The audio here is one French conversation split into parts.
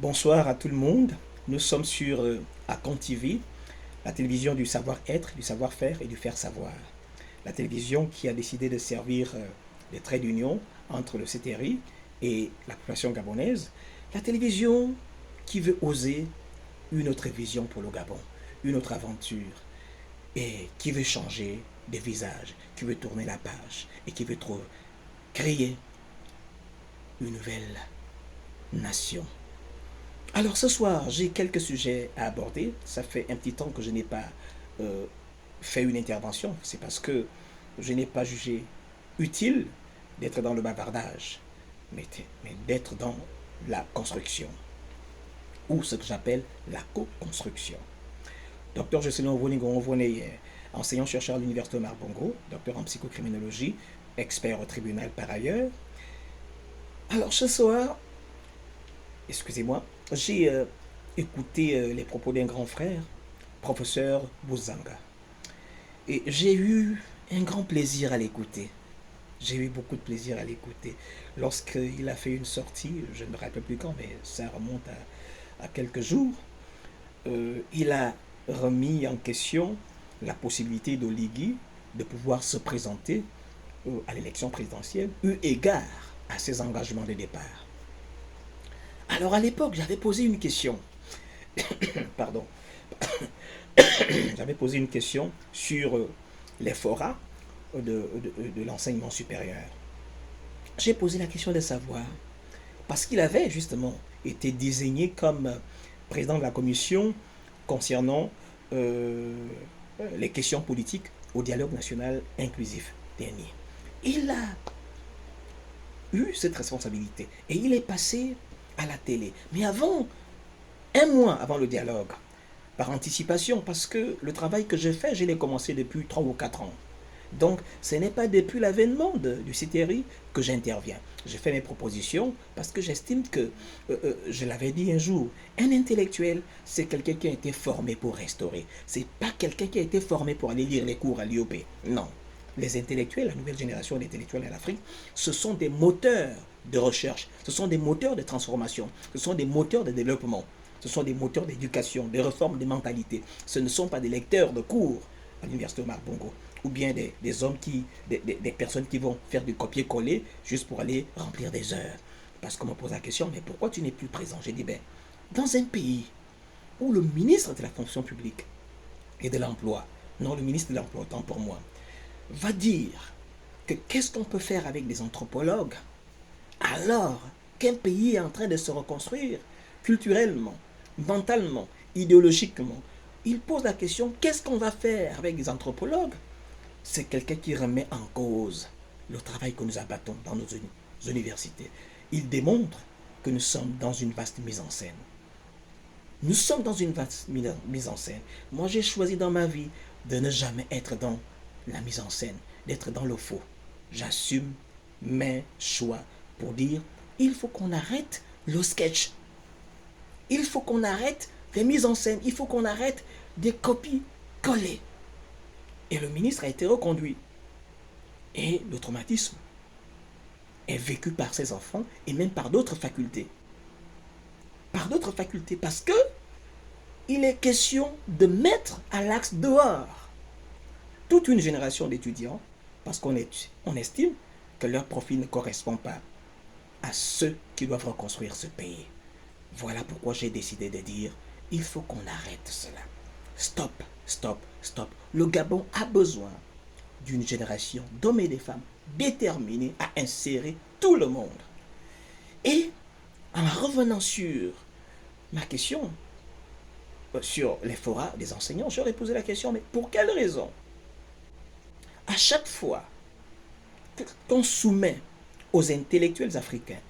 Bonsoir à tout le monde. Nous sommes sur Acon TV, la télévision du savoir-être, du savoir-faire et du faire savoir. La télévision qui a décidé de servir les traits d'union entre le CTRI et la population gabonaise. La télévision qui veut oser une autre vision pour le Gabon, une autre aventure et qui veut changer des visages, qui veut tourner la page et qui veut créer une nouvelle nation. Alors ce soir, j'ai quelques sujets à aborder. Ça fait un petit temps que je n'ai pas euh, fait une intervention. C'est parce que je n'ai pas jugé utile d'être dans le bavardage, mais d'être dans la construction, ou ce que j'appelle la co-construction. Docteur Jocelyn Ovoni, enseignant-chercheur à l'Université Omar Bongo, docteur en psychocriminologie, expert au tribunal par ailleurs. Alors ce soir, excusez-moi, j'ai écouté les propos d'un grand frère, professeur Bouzanga. Et j'ai eu un grand plaisir à l'écouter. J'ai eu beaucoup de plaisir à l'écouter. Lorsqu'il a fait une sortie, je ne me rappelle plus quand, mais ça remonte à quelques jours, il a remis en question la possibilité d'Oligui de pouvoir se présenter à l'élection présidentielle, eu égard à ses engagements de départ. Alors à l'époque, j'avais posé une question. Pardon. J'avais posé une question sur les forats de l'enseignement supérieur. J'ai posé la question de savoir, parce qu'il avait justement été désigné comme président de la commission concernant les questions politiques au dialogue national inclusif dernier. Il a eu cette responsabilité et il est passé à la télé. Mais avant, un mois avant le dialogue, par anticipation, parce que le travail que je fais, je l'ai commencé depuis 3 ou 4 ans. Donc, ce n'est pas depuis l'avènement du CTRI que j'interviens. Je fais mes propositions parce que j'estime que, je l'avais dit un jour, un intellectuel, c'est quelqu'un qui a été formé pour restaurer. C'est pas quelqu'un qui a été formé pour aller lire les cours à l'IOP. Non. Les intellectuels, la nouvelle génération d'intellectuels en Afrique, ce sont des moteurs de recherche, ce sont des moteurs de transformation, ce sont des moteurs de développement, ce sont des moteurs d'éducation, de réforme des mentalités. Ce ne sont pas des lecteurs de cours à l'université Omar Bongo, ou bien des hommes des personnes qui vont faire du copier-coller juste pour aller remplir des heures. Parce qu'on me pose la question, mais pourquoi tu n'es plus présent? J'ai dit, ben, dans un pays où le ministre de la fonction publique et de l'emploi, non le ministre de l'emploi, autant pour moi, va dire que qu'est-ce qu'on peut faire avec des anthropologues alors qu'un pays est en train de se reconstruire culturellement, mentalement, idéologiquement. Il pose la question, qu'est-ce qu'on va faire avec des anthropologues? C'est quelqu'un qui remet en cause le travail que nous abattons dans nos universités. Il démontre que nous sommes dans une vaste mise en scène. Nous sommes dans une vaste mise en scène. Moi, j'ai choisi dans ma vie de ne jamais être dans la mise en scène, d'être dans le faux. J'assume mes choix pour dire, il faut qu'on arrête le sketch. Il faut qu'on arrête les mises en scène. Il faut qu'on arrête des copies collées. Et le ministre a été reconduit. Et le traumatisme est vécu par ses enfants et même par d'autres facultés. Par d'autres facultés, parce que il est question de mettre à l'axe dehors toute une génération d'étudiants, parce on estime que leur profil ne correspond pas à ceux qui doivent reconstruire ce pays. Voilà pourquoi j'ai décidé de dire, il faut qu'on arrête cela. Stop, stop, stop. Le Gabon a besoin d'une génération d'hommes et de femmes déterminés à insérer tout le monde. Et en revenant sur ma question, sur les forats des enseignants, j'aurais posé la question, mais pour quelle raison, à chaque fois qu'on soumet aux intellectuels africains,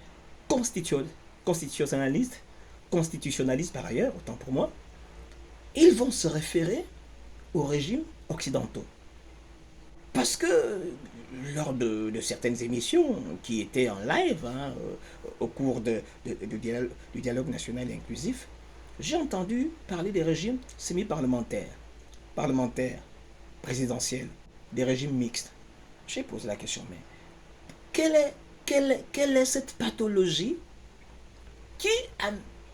constitutionnalistes, constitutionnalistes par ailleurs, autant pour moi, ils vont se référer aux régimes occidentaux. Parce que lors de certaines émissions qui étaient en live au cours du dialogue national inclusif, j'ai entendu parler des régimes semi-parlementaires, parlementaires, présidentiels, des régimes mixtes. J'ai posé la question, mais quelle est cette pathologie qui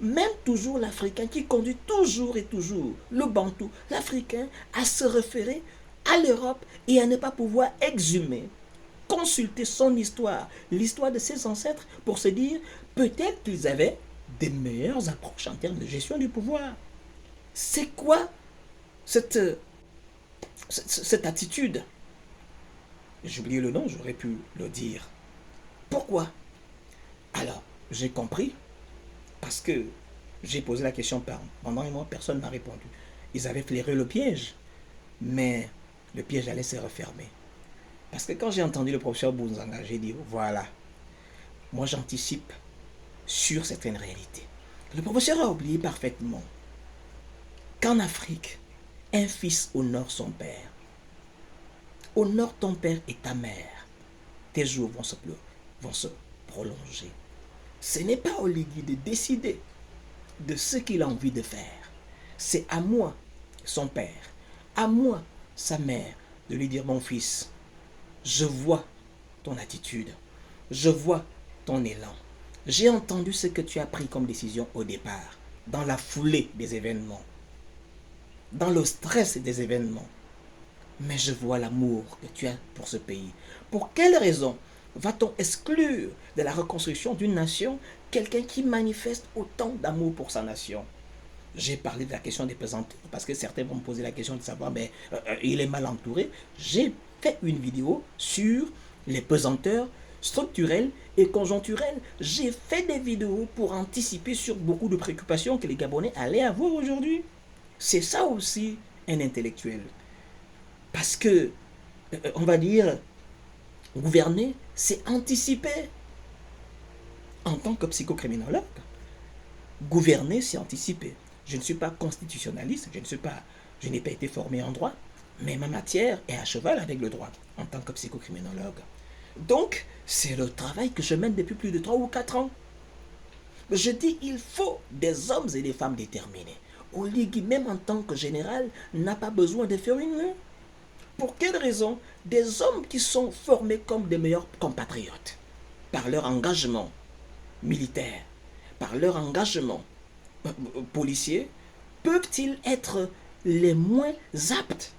même toujours l'Africain qui conduit toujours et toujours le Bantou, l'Africain, à se référer à l'Europe et à ne pas pouvoir exhumer, consulter son histoire, l'histoire de ses ancêtres pour se dire peut-être qu'ils avaient des meilleures approches en termes de gestion du pouvoir. C'est quoi cette, cette attitude? J'ai oublié le nom, j'aurais pu le dire. Pourquoi? Alors, j'ai compris parce que j'ai posé la question pendant un mois, personne n'a répondu. Ils avaient flairé le piège, mais le piège allait se refermer. Parce que quand j'ai entendu le professeur Bounzanga, j'ai dit, voilà, moi j'anticipe sur certaines réalités. Le professeur a oublié parfaitement qu'en Afrique, un fils honore son père. Honore ton père et ta mère. Tes jours vont se prolonger. Ce n'est pas au Légui de décider de ce qu'il a envie de faire. C'est à moi, son père, à moi, sa mère, de lui dire, mon fils, je vois ton attitude, je vois ton élan. J'ai entendu ce que tu as pris comme décision au départ, dans la foulée des événements, dans le stress des événements. Mais je vois l'amour que tu as pour ce pays. Pour quelle raison va-t-on exclure de la reconstruction d'une nation quelqu'un qui manifeste autant d'amour pour sa nation? J'ai parlé de la question des pesanteurs parce que certains vont me poser la question de savoir, mais il est mal entouré. J'ai fait une vidéo sur les pesanteurs structurelles et conjoncturelles. J'ai fait des vidéos pour anticiper sur beaucoup de préoccupations que les Gabonais allaient avoir aujourd'hui. C'est ça aussi un intellectuel. Parce que, on va dire, gouverner, c'est anticiper. En tant que psychocriminologue, gouverner, c'est anticiper. Je ne suis pas constitutionnaliste, je n'ai pas été formé en droit, mais ma matière est à cheval avec le droit en tant que psychocriminologue. Donc, c'est le travail que je mène depuis plus de 3 ou 4 ans. Je dis, il faut des hommes et des femmes déterminés. Oligui, même en tant que général, n'a pas besoin de faire une main. Pour quelle raison? Des hommes qui sont formés comme des meilleurs compatriotes, par leur engagement militaire, par leur engagement policier, peuvent-ils être les moins aptes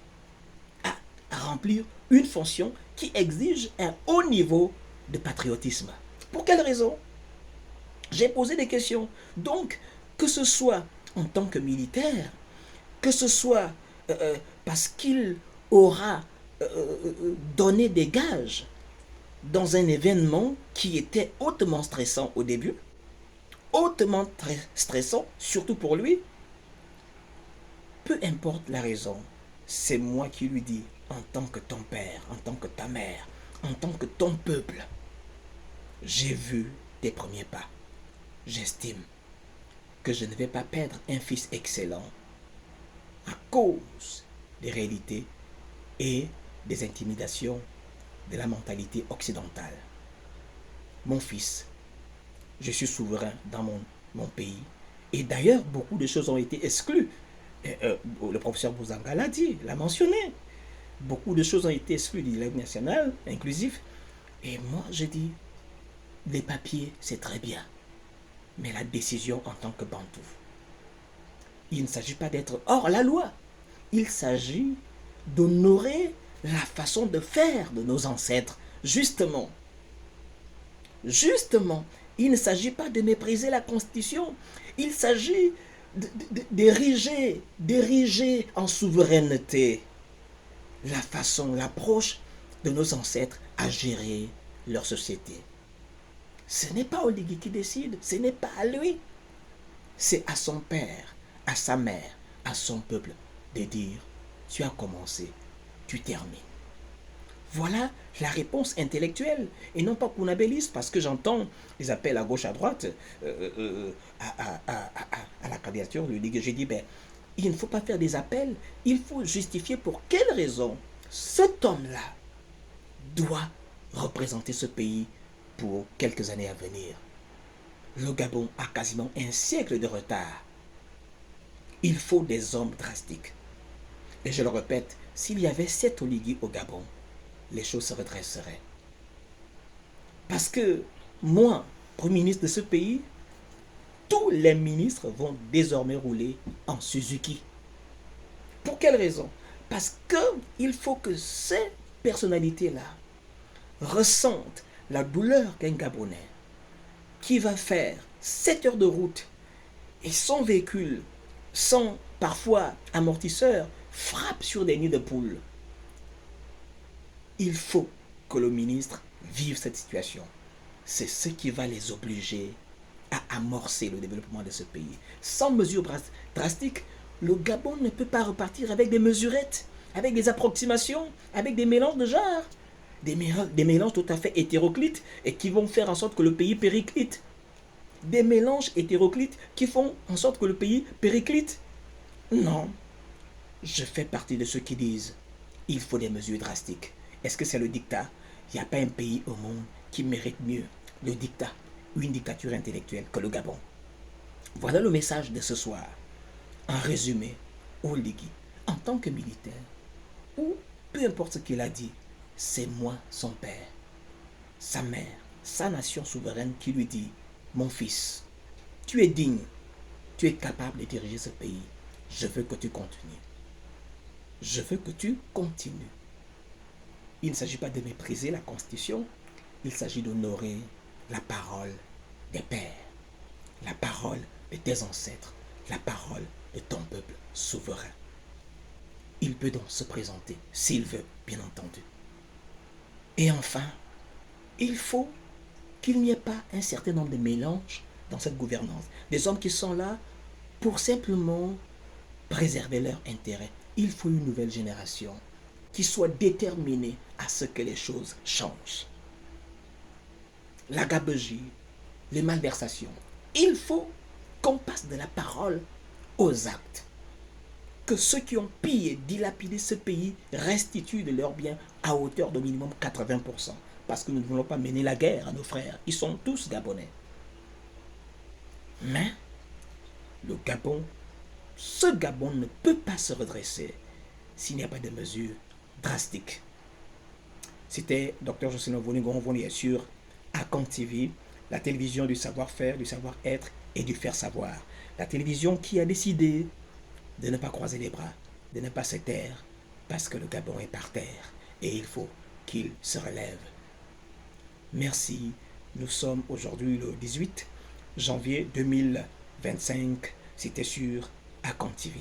à remplir une fonction qui exige un haut niveau de patriotisme? Pour quelle raison? J'ai posé des questions. Donc, que ce soit en tant que militaire, que ce soit parce qu'il aura donné des gages dans un événement qui était hautement stressant au début, hautement stressant, surtout pour lui, peu importe la raison, c'est moi qui lui dis, en tant que ton père, en tant que ta mère, en tant que ton peuple, j'ai vu tes premiers pas. J'estime que je ne vais pas perdre un fils excellent à cause des réalités et des intimidations de la mentalité occidentale. Mon fils, je suis souverain dans mon pays. Et d'ailleurs, beaucoup de choses ont été exclues. Le professeur Bouzanga l'a dit, l'a mentionné. Beaucoup de choses ont été exclues du dialogue national inclusif. Et moi, je dis, les papiers, c'est très bien. Mais la décision en tant que Bantou, il ne s'agit pas d'être hors la loi. Il s'agit d'honorer la façon de faire de nos ancêtres. Justement, il ne s'agit pas de mépriser la Constitution. Il s'agit d'ériger en souveraineté la façon, l'approche de nos ancêtres à gérer leur société. Ce n'est pas Oligui qui décide, ce n'est pas à lui. C'est à son père, à sa mère, à son peuple de dire, tu as commencé, tu termines. Voilà la réponse intellectuelle et non pas punabelliste, parce que j'entends les appels à gauche, à droite à la candidature de Ligue. J'ai dit, ben, il ne faut pas faire des appels, il faut justifier pour quelle raison cet homme-là doit représenter ce pays pour quelques années à venir. Le Gabon a quasiment un siècle de retard. Il faut des hommes drastiques. Et je le répète, s'il y avait 7 Oligui au Gabon, les choses se redresseraient. Parce que moi, Premier ministre de ce pays, tous tous les ministres vont désormais rouler en Suzuki. Pour quelle raison? Parce qu'il faut que ces personnalités-là ressentent la douleur qu'un Gabonais qui va faire 7 heures de route et son véhicule, sans parfois amortisseur, frappe sur des nids de poules. Il faut que le ministre vive cette situation. C'est ce qui va les obliger à amorcer le développement de ce pays. Sans mesures drastiques, le Gabon ne peut pas repartir avec des mesurettes, avec des approximations, avec des mélanges de genres, des mélanges tout à fait hétéroclites et qui vont faire en sorte que le pays périclite. Des mélanges hétéroclites qui font en sorte que le pays périclite. Non, je fais partie de ceux qui disent il faut des mesures drastiques. Est-ce que c'est le dictat? Il n'y a pas un pays au monde qui mérite mieux le dictat ou une dictature intellectuelle que le Gabon. Voilà le message de ce soir. En résumé, Oligui, en tant que militaire, ou peu importe ce qu'il a dit, c'est moi son père, sa mère, sa nation souveraine qui lui dit, mon fils, tu es digne, tu es capable de diriger ce pays, je veux que tu continues. Je veux que tu continues. Il ne s'agit pas de mépriser la Constitution, il s'agit d'honorer la parole des pères, la parole de tes ancêtres, la parole de ton peuple souverain. Il peut donc se présenter, s'il veut, bien entendu. Et enfin, il faut qu'il n'y ait pas un certain nombre de mélanges dans cette gouvernance. Des hommes qui sont là pour simplement préserver leur intérêt. Il faut une nouvelle génération qui soit déterminée à ce que les choses changent. La gabegie, les malversations. Il faut qu'on passe de la parole aux actes. Que ceux qui ont pillé, dilapidé ce pays restituent de leurs biens à hauteur de minimum 80%. Parce que nous ne voulons pas mener la guerre à nos frères. Ils sont tous Gabonais. Mais le Gabon, ce Gabon ne peut pas se redresser s'il n'y a pas de mesures drastiques. C'était Dr Jocelyn Ovoni sur Akon TV, la télévision du savoir-faire, du savoir-être et du faire savoir. La télévision qui a décidé de ne pas croiser les bras, de ne pas se taire, parce que le Gabon est par terre et il faut qu'il se relève. Merci. Nous sommes aujourd'hui le 18 janvier 2025. C'était sur Akon TV.